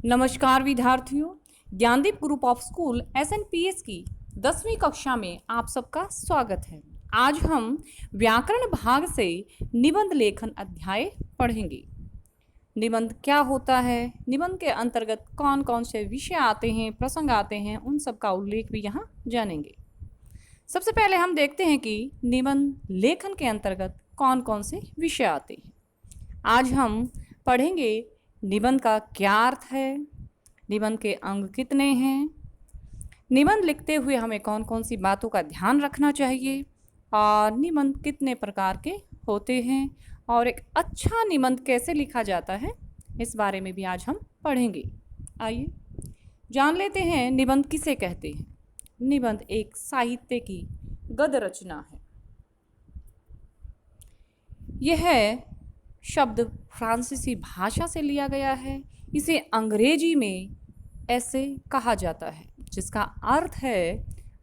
नमस्कार विद्यार्थियों, Gyandeep group of school एसएनपीएस की 10वीं कक्षा में आप सबका स्वागत है। आज हम व्याकरण भाग से निबंध लेखन अध्याय पढ़ेंगे। निबंध क्या होता है, निबंध के अंतर्गत कौन कौन से विषय आते हैं, प्रसंग आते हैं, उन सब का उल्लेख भी यहाँ जानेंगे। सबसे पहले हम देखते हैं कि निबंध लेखन के अंतर्गत कौन कौन से विषय आते हैं। आज हम पढ़ेंगे निबंध का क्या अर्थ है, निबंध के अंग कितने हैं, निबंध लिखते हुए हमें कौन कौन सी बातों का ध्यान रखना चाहिए और निबंध कितने प्रकार के होते हैं और एक अच्छा निबंध कैसे लिखा जाता है, इस बारे में भी आज हम पढ़ेंगे। आइए जान लेते हैं निबंध किसे कहते हैं। निबंध एक साहित्य की गद्य रचना है। यह शब्द फ्रांसीसी भाषा से लिया गया है। इसे अंग्रेजी में ऐसे कहा जाता है, जिसका अर्थ है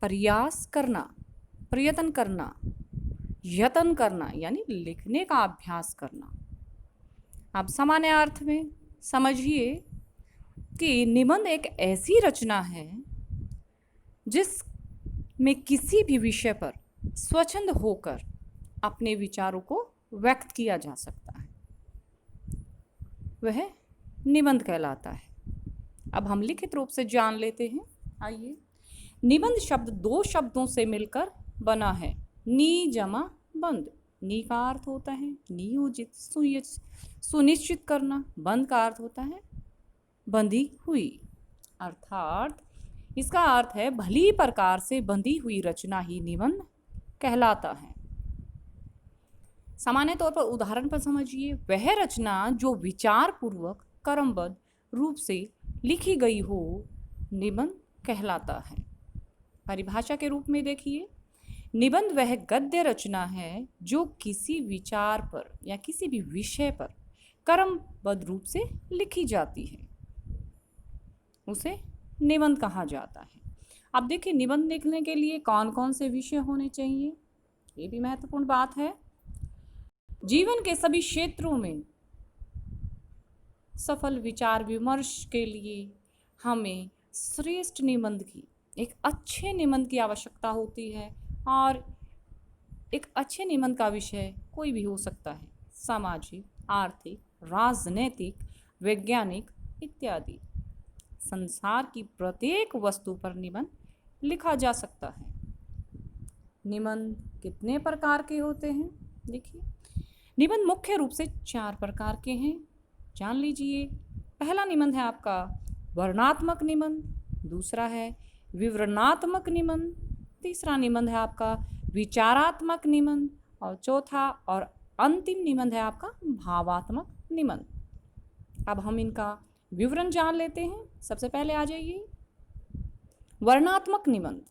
प्रयास करना, प्रयत्न करना, यत्न करना, यानी लिखने का अभ्यास करना। अब सामान्य अर्थ में समझिए कि निबंध एक ऐसी रचना है जिसमें किसी भी विषय पर स्वच्छंद होकर अपने विचारों को व्यक्त किया जा सकता है, वह निबंध कहलाता है। अब हम लिखित रूप से जान लेते हैं। आइए, निबंध शब्द दो शब्दों से मिलकर बना है, नी जमा बंद। नी का अर्थ होता है नियोजित, सुनिश्चित करना। बंद का अर्थ होता है बंधी हुई, अर्थात इसका अर्थ है भली प्रकार से बंधी हुई रचना ही निबंध कहलाता है। सामान्य तौर पर उदाहरण पर समझिए, वह रचना जो विचार पूर्वक क्रमबद्ध रूप से लिखी गई हो, निबंध कहलाता है। परिभाषा के रूप में देखिए, निबंध वह गद्य रचना है जो किसी विचार पर या किसी भी विषय पर क्रमबद्ध रूप से लिखी जाती है, उसे निबंध कहा जाता है। अब देखिए, निबंध लिखने के लिए कौन कौन से विषय होने चाहिए, ये भी महत्वपूर्ण बात है। जीवन के सभी क्षेत्रों में सफल विचार विमर्श के लिए हमें श्रेष्ठ निबंध की, एक अच्छे निबंध की आवश्यकता होती है। और एक अच्छे निबंध का विषय कोई भी हो सकता है, सामाजिक, आर्थिक, राजनैतिक, वैज्ञानिक इत्यादि। संसार की प्रत्येक वस्तु पर निबंध लिखा जा सकता है। निबंध कितने प्रकार के होते हैं, देखिए, निबंध मुख्य रूप से 4 प्रकार के हैं, जान लीजिए। पहला निबंध है आपका वर्णनात्मक निबंध, दूसरा है विवरणात्मक निबंध, तीसरा निबंध है आपका विचारात्मक निबंध, और चौथा और अंतिम निबंध है आपका भावात्मक निबंध। अब हम इनका विवरण जान लेते हैं। सबसे पहले आ जाइए, वर्णनात्मक निबंध।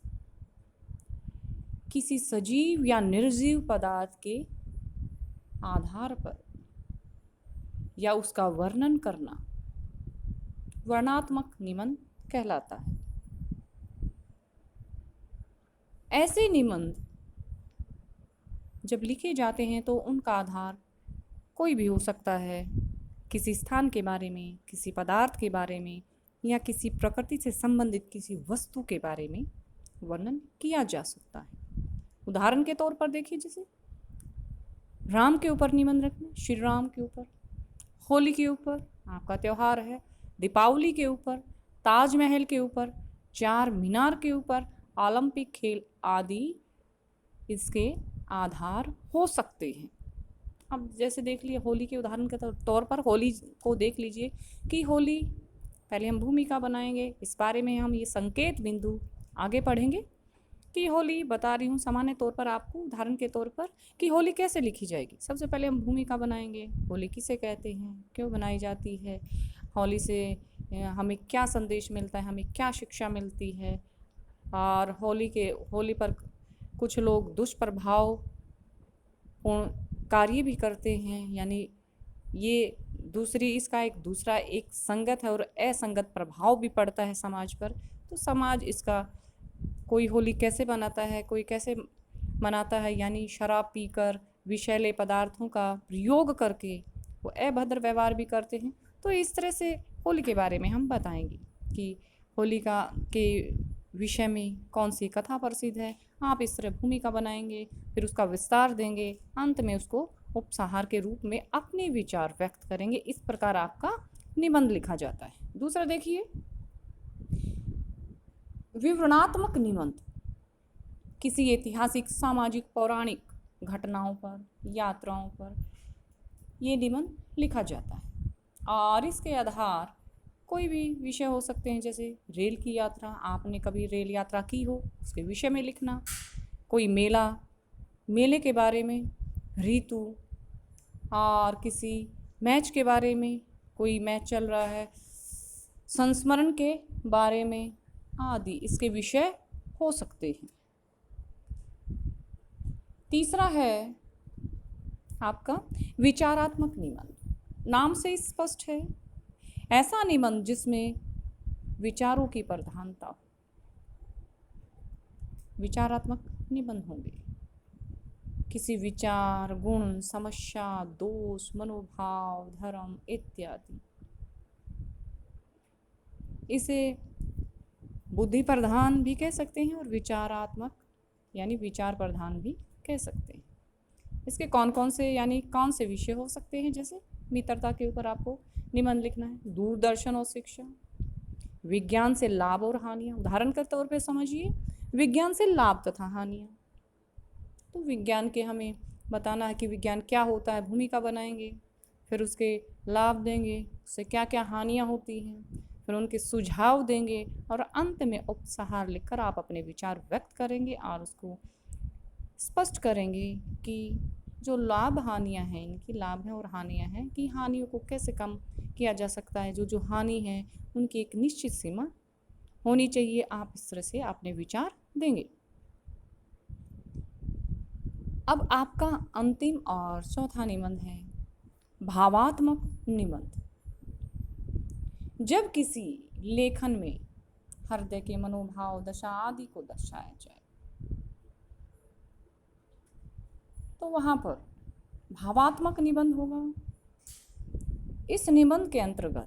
किसी सजीव या निर्जीव पदार्थ के आधार पर या उसका वर्णन करना वर्णनात्मक निबंध कहलाता है। ऐसे निबंध जब लिखे जाते हैं तो उनका आधार कोई भी हो सकता है, किसी स्थान के बारे में, किसी पदार्थ के बारे में, या किसी प्रकृति से संबंधित किसी वस्तु के बारे में वर्णन किया जा सकता है। उदाहरण के तौर पर देखिए, जैसे राम के ऊपर निबंध रखना, श्री राम के ऊपर, होली के ऊपर, आपका त्यौहार है, दीपावली के ऊपर, ताजमहल के ऊपर, चार मीनार के ऊपर, ओलंपिक खेल आदि इसके आधार हो सकते हैं। अब जैसे देख लिए होली के उदाहरण के तौर पर होली को देख लीजिए कि होली, पहले हम भूमिका बनाएंगे, इस बारे में हम ये संकेत बिंदु आगे पढ़ेंगे कि होली बता रही हूँ सामान्य तौर पर आपको, उदाहरण के तौर पर, कि होली कैसे लिखी जाएगी। सबसे पहले हम भूमिका बनाएंगे, होली किसे कहते हैं, क्यों बनाई जाती है, होली से हमें क्या संदेश मिलता है, हमें क्या शिक्षा मिलती है, और होली पर कुछ लोग दुष्प्रभाव कार्य भी करते हैं, यानी ये इसका एक दूसरा एक संगत है और असंगत प्रभाव भी पड़ता है समाज पर। तो समाज इसका, कोई होली कैसे बनाता है, कोई कैसे मनाता है, यानी शराब पीकर, विषैले पदार्थों का प्रयोग करके वो अभद्र व्यवहार भी करते हैं। तो इस तरह से होली के बारे में हम बताएंगे कि होलिका के विषय में कौन सी कथा प्रसिद्ध है। आप इस तरह भूमिका बनाएंगे, फिर उसका विस्तार देंगे, अंत में उसको उपसंहार के रूप में अपने विचार व्यक्त करेंगे। इस प्रकार आपका निबंध लिखा जाता है। दूसरा देखिए, विवरणात्मक निबंध किसी ऐतिहासिक, सामाजिक, पौराणिक घटनाओं पर, यात्राओं पर ये निबंध लिखा जाता है और इसके आधार कोई भी विषय हो सकते हैं, जैसे रेल की यात्रा, आपने कभी रेल यात्रा की हो उसके विषय में लिखना, कोई मेला, मेले के बारे में, ऋतु, और किसी मैच के बारे में, कोई मैच चल रहा है, संस्मरण के बारे में आदि इसके विषय हो सकते हैं। तीसरा है आपका विचारात्मक निबंध। नाम से स्पष्ट है, ऐसा निबंध जिसमें विचारों की प्रधानता हो। विचारात्मक निबंध होंगे किसी विचार, गुण, समस्या, दोष, मनोभाव, धर्म इत्यादि। इसे बुद्धि प्रधान भी कह सकते हैं और विचारात्मक यानी विचार प्रधान भी कह सकते हैं। इसके कौन कौन से यानी कौन से विषय हो सकते हैं, जैसे मित्रता के ऊपर आपको निबंध लिखना है, दूरदर्शन और शिक्षा, विज्ञान से लाभ और हानियाँ। उदाहरण के तौर पे समझिए, विज्ञान से लाभ तथा हानियाँ। तो विज्ञान के हमें बताना है कि विज्ञान क्या होता है, भूमिका बनाएंगे, फिर उसके लाभ देंगे, उससे क्या क्या हानियाँ होती हैं, फिर उनके सुझाव देंगे और अंत में उपसंहार लिखकर आप अपने विचार व्यक्त करेंगे और उसको स्पष्ट करेंगे कि जो लाभ हानियाँ हैं, इनकी लाभ हैं और हानियाँ हैं, कि हानियों को कैसे कम किया जा सकता है। जो जो हानि है उनकी एक निश्चित सीमा होनी चाहिए। आप इस तरह से अपने विचार देंगे। अब आपका अंतिम और चौथा निबंध है भावात्मक निबंध। जब किसी लेखन में हृदय के मनोभाव, दशा आदि को दर्शाया जाए तो वहाँ पर भावात्मक निबंध होगा। इस निबंध के अंतर्गत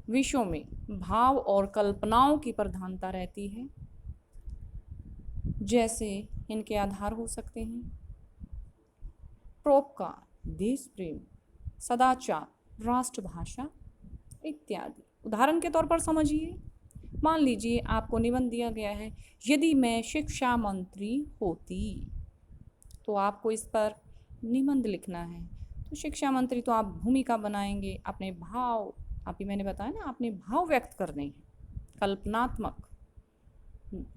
विषयों में भाव और कल्पनाओं की प्रधानता रहती है। जैसे इनके आधार हो सकते हैं परोपकार, देश प्रेम, सदाचार, राष्ट्रभाषा इत्यादि। उदाहरण के तौर पर समझिए, मान लीजिए आपको निबंध दिया गया है, यदि मैं शिक्षा मंत्री होती, तो आपको इस पर निबंध लिखना है। तो शिक्षा मंत्री तो आप भूमिका बनाएंगे, अपने भाव, अभी मैंने बताया ना, अपने भाव व्यक्त करने हैं, कल्पनात्मक।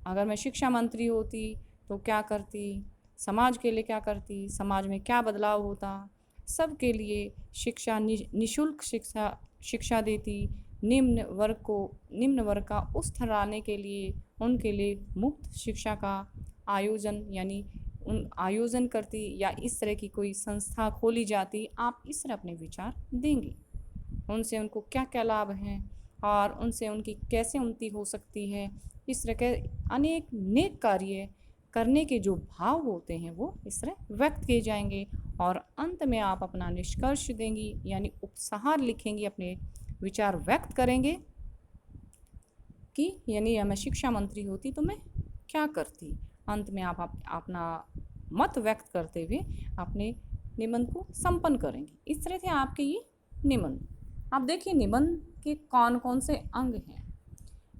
अगर मैं शिक्षा मंत्री होती तो क्या करती, समाज के लिए क्या करती, समाज में क्या बदलाव होता, सबके लिए शिक्षा, निःशुल्क शिक्षा देती, निम्न वर्ग का उस ठहराने के लिए उनके लिए मुफ्त शिक्षा का आयोजन करती, या इस तरह की कोई संस्था खोली जाती। आप इस तरह अपने विचार देंगे, उनसे उनको क्या क्या लाभ हैं और उनसे उनकी कैसे उन्नति हो सकती है। इस तरह के अनेक नेक कार्य करने के जो भाव होते हैं वो इस तरह व्यक्त किए जाएंगे और अंत में आप अपना निष्कर्ष देंगी, यानी उपसंहार लिखेंगे, अपने विचार व्यक्त करेंगे कि यानी मैं शिक्षा मंत्री होती तो मैं क्या करती। अंत में आप अपना मत व्यक्त करते हुए अपने निबंध को संपन्न करेंगे। इस तरह से आपके ये निबंध। आप देखिए निबंध के कौन कौन से अंग हैं।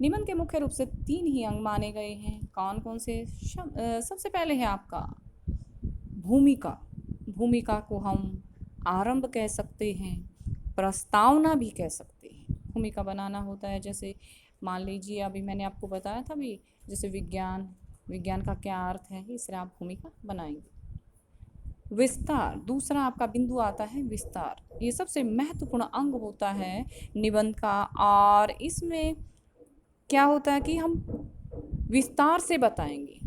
निबंध के मुख्य रूप से 3 ही अंग माने गए हैं। कौन कौन से? सबसे पहले है आपका भूमिका। भूमिका को हम आरंभ कह सकते हैं, प्रस्तावना भी कह सकते हैं। भूमिका बनाना होता है, जैसे मान लीजिए अभी मैंने आपको बताया था भी, जैसे विज्ञान का क्या अर्थ है, इस तरह आप भूमिका बनाएंगे। विस्तार, दूसरा आपका बिंदु आता है विस्तार। ये सबसे महत्वपूर्ण अंग होता है निबंध का, और इसमें क्या होता है कि हम विस्तार से बताएंगे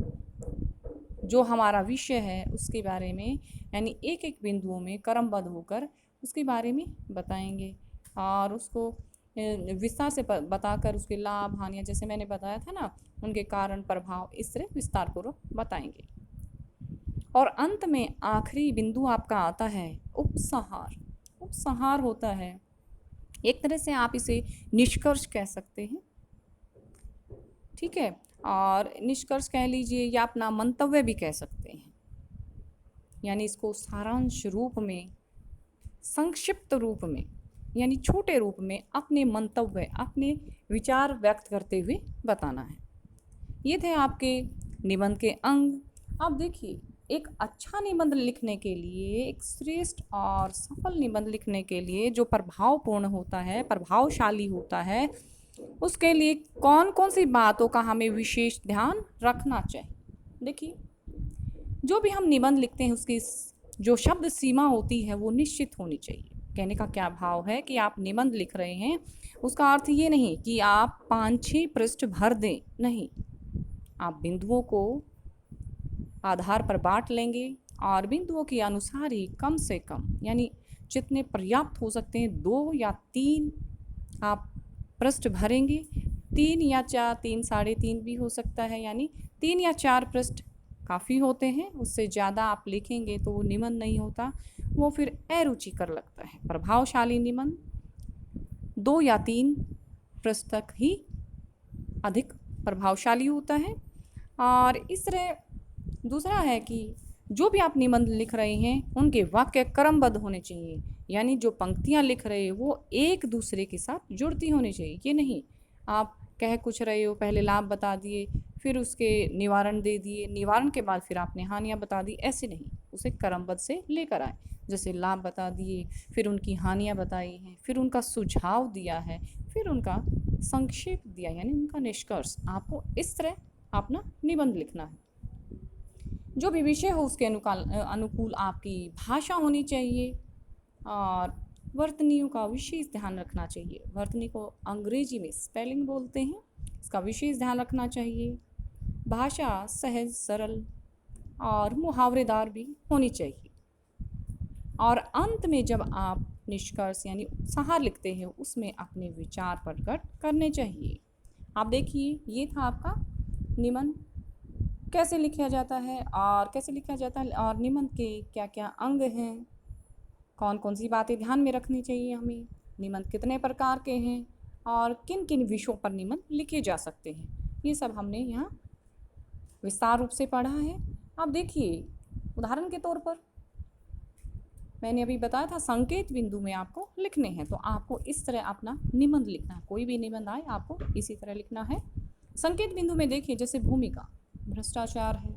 जो हमारा विषय है उसके बारे में, यानी एक एक बिंदुओं में क्रमबद्ध होकर उसके बारे में बताएंगे और उसको विस्तार से बताकर उसके लाभ हानियाँ, जैसे मैंने बताया था ना, उनके कारण प्रभाव, इस तरह विस्तार पूर्वक बताएंगे। और अंत में आखिरी बिंदु आपका आता है उपसंहार। उपसंहार होता है एक तरह से आप इसे निष्कर्ष कह सकते हैं, ठीक है। और निष्कर्ष कह लीजिए या अपना मंतव्य भी कह सकते हैं, यानी इसको सारांश रूप में, संक्षिप्त रूप में, यानी छोटे रूप में अपने मंतव्य, अपने विचार व्यक्त करते हुए बताना है। ये थे आपके निबंध के अंग। अब देखिए, एक अच्छा निबंध लिखने के लिए, एक श्रेष्ठ और सफल निबंध लिखने के लिए जो प्रभावपूर्ण होता है, प्रभावशाली होता है, उसके लिए कौन कौन सी बातों का हमें विशेष ध्यान रखना चाहिए। देखिए, जो भी हम निबंध लिखते हैं उसकी जो शब्द सीमा होती है वो निश्चित होनी चाहिए। कहने का क्या भाव है कि आप निबंध लिख रहे हैं, उसका अर्थ ये नहीं कि आप 5-6 पृष्ठ भर दें, नहीं। आप बिंदुओं को आधार पर बांट लेंगे और बिंदुओं के अनुसार ही कम से कम, यानी जितने पर्याप्त हो सकते हैं, 2 या 3 आप पृष्ठ भरेंगे। 3 या 4, 3 साढ़े 3 भी हो सकता है, यानी 3 या 4 पृष्ठ काफ़ी होते हैं। उससे ज़्यादा आप लिखेंगे तो वो निबंध नहीं होता, वो फिर अरुचिकर लगता है। प्रभावशाली निबंध 2 या 3 पृष्ठ तक ही अधिक प्रभावशाली होता है। और इस तरह दूसरा है कि जो भी आप निबंध लिख रहे हैं उनके वाक्य क्रमबद्ध होने चाहिए, यानी जो पंक्तियां लिख रहे हो वो एक दूसरे के साथ जुड़ती होनी चाहिए। ये नहीं आप कह कुछ रहे हो, पहले लाभ बता दिए, फिर उसके निवारण दे दिए, निवारण के बाद फिर आपने हानियाँ बता दी, ऐसे नहीं। उसे क्रमबद्ध से लेकर आए। जैसे लाभ बता दिए, फिर उनकी हानियाँ बताई हैं, फिर उनका सुझाव दिया है, फिर उनका संक्षेप दिया, यानी उनका निष्कर्ष। आपको इस तरह अपना निबंध लिखना है। जो भी विषय हो उसके अनुकूल आपकी भाषा होनी चाहिए और वर्तनियों का विशेष ध्यान रखना चाहिए। वर्तनी को अंग्रेजी में स्पेलिंग बोलते हैं, इसका विशेष ध्यान रखना चाहिए। भाषा सहज, सरल और मुहावरेदार भी होनी चाहिए। और अंत में जब आप निष्कर्ष यानी उपसंहार लिखते हैं उसमें अपने विचार प्रकट करने चाहिए। आप देखिए, ये था आपका निबंध कैसे लिखा जाता है और निबंध के क्या क्या अंग हैं, कौन कौन सी बातें ध्यान में रखनी चाहिए हमें, निबंध कितने प्रकार के हैं और किन किन विषयों पर निबंध लिखे जा सकते हैं, ये सब हमने यहाँ विस्तार रूप से पढ़ा है। अब देखिए, उदाहरण के तौर पर मैंने अभी बताया था संकेत बिंदु में आपको लिखने हैं, तो आपको इस तरह अपना निबंध लिखना है। कोई भी निबंध आए आपको इसी तरह लिखना है। संकेत बिंदु में देखिए, जैसे भूमिका, भ्रष्टाचार है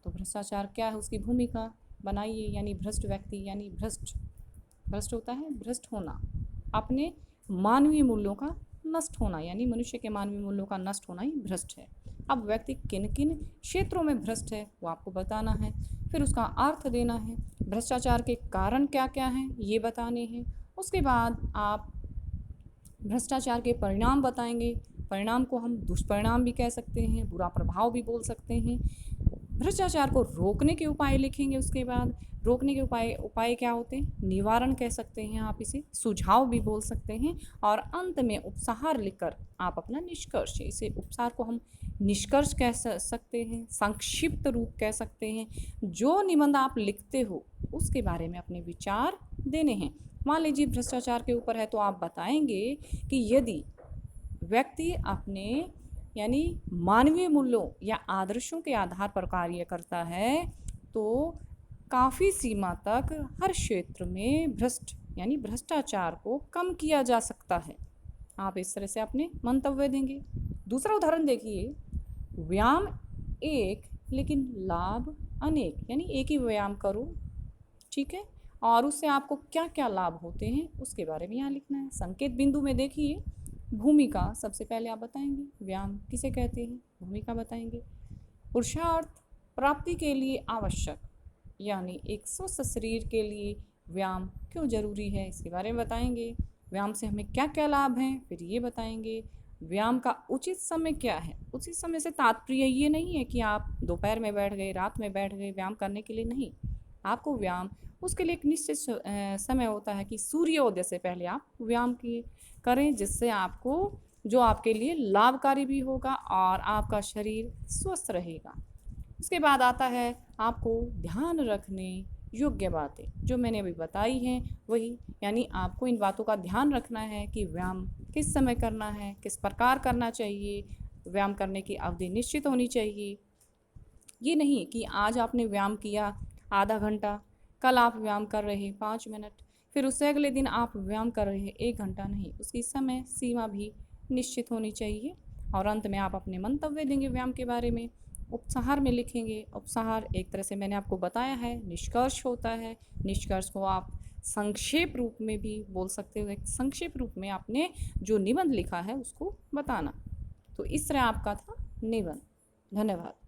तो भ्रष्टाचार क्या है, उसकी भूमिका बनाइए। यानी भ्रष्ट व्यक्ति, यानी भ्रष्ट होता है भ्रष्ट होना, अपने मानवीय मूल्यों का नष्ट होना, यानी मनुष्य के मानवीय मूल्यों का नष्ट होना ही भ्रष्ट है। अब व्यक्ति किन किन क्षेत्रों में भ्रष्ट है वो आपको बताना है, फिर उसका अर्थ देना है। भ्रष्टाचार के कारण क्या क्या हैं ये बताने हैं। उसके बाद आप भ्रष्टाचार के परिणाम बताएंगे। परिणाम को हम दुष्परिणाम भी कह सकते हैं, बुरा प्रभाव भी बोल सकते हैं। भ्रष्टाचार को रोकने के उपाय लिखेंगे। उसके बाद रोकने के उपाय क्या होते हैं, निवारण कह सकते हैं आप इसे, सुझाव भी बोल सकते हैं। और अंत में उपसंहार लिखकर आप अपना निष्कर्ष, इसे उपसार को हम निष्कर्ष कह सकते हैं, संक्षिप्त रूप कह सकते हैं। जो निबंध आप लिखते हो उसके बारे में अपने विचार देने हैं। मान लीजिए भ्रष्टाचार के ऊपर है तो आप बताएंगे कि यदि व्यक्ति अपने यानी मानवीय मूल्यों या आदर्शों के आधार पर कार्य करता है तो काफ़ी सीमा तक हर क्षेत्र में यानी भ्रष्टाचार को कम किया जा सकता है। आप इस तरह से अपने मंतव्य देंगे। दूसरा उदाहरण देखिए, व्यायाम एक लेकिन लाभ अनेक, यानी एक ही व्यायाम करो, ठीक है, और उससे आपको क्या क्या लाभ होते हैं उसके बारे में यहाँ लिखना है। संकेत बिंदु में देखिए, भूमिका सबसे पहले आप बताएंगे, व्यायाम किसे कहते हैं, भूमिका बताएंगे। पुरुषार्थ प्राप्ति के लिए आवश्यक, यानी एक स्वस्थ शरीर के लिए व्यायाम क्यों जरूरी है इसके बारे में बताएंगे। व्यायाम से हमें क्या क्या लाभ हैं फिर ये बताएंगे। व्यायाम का उचित समय क्या है, उचित समय से तात्पर्य ये नहीं है कि आप दोपहर में बैठ गए, रात में बैठ गए व्यायाम करने के लिए, नहीं। आपको व्यायाम उसके लिए एक निश्चित समय होता है कि सूर्योदय से पहले आप व्यायाम करें, जिससे आपको जो आपके लिए लाभकारी भी होगा और आपका शरीर स्वस्थ रहेगा। उसके बाद आता है आपको ध्यान रखने योग्य बातें जो मैंने अभी बताई हैं वही, यानी आपको इन बातों का ध्यान रखना है कि व्यायाम किस समय करना है, किस प्रकार करना चाहिए, व्यायाम करने की अवधि निश्चित होनी चाहिए। ये नहीं कि आज आपने व्यायाम किया आधा घंटा, कल आप व्यायाम कर रहे 5 मिनट, फिर उससे अगले दिन आप व्यायाम कर रहे 1 घंटा, नहीं, उसकी समय सीमा भी निश्चित होनी चाहिए। और अंत में आप अपने मंतव्य देंगे व्यायाम के बारे में, उपसंहार में लिखेंगे। उपसंहार एक तरह से मैंने आपको बताया है निष्कर्ष होता है। निष्कर्ष को आप संक्षेप रूप में भी बोल सकते हो, एक संक्षेप रूप में आपने जो निबंध लिखा है उसको बताना। तो इस तरह आपका था निबंध। धन्यवाद।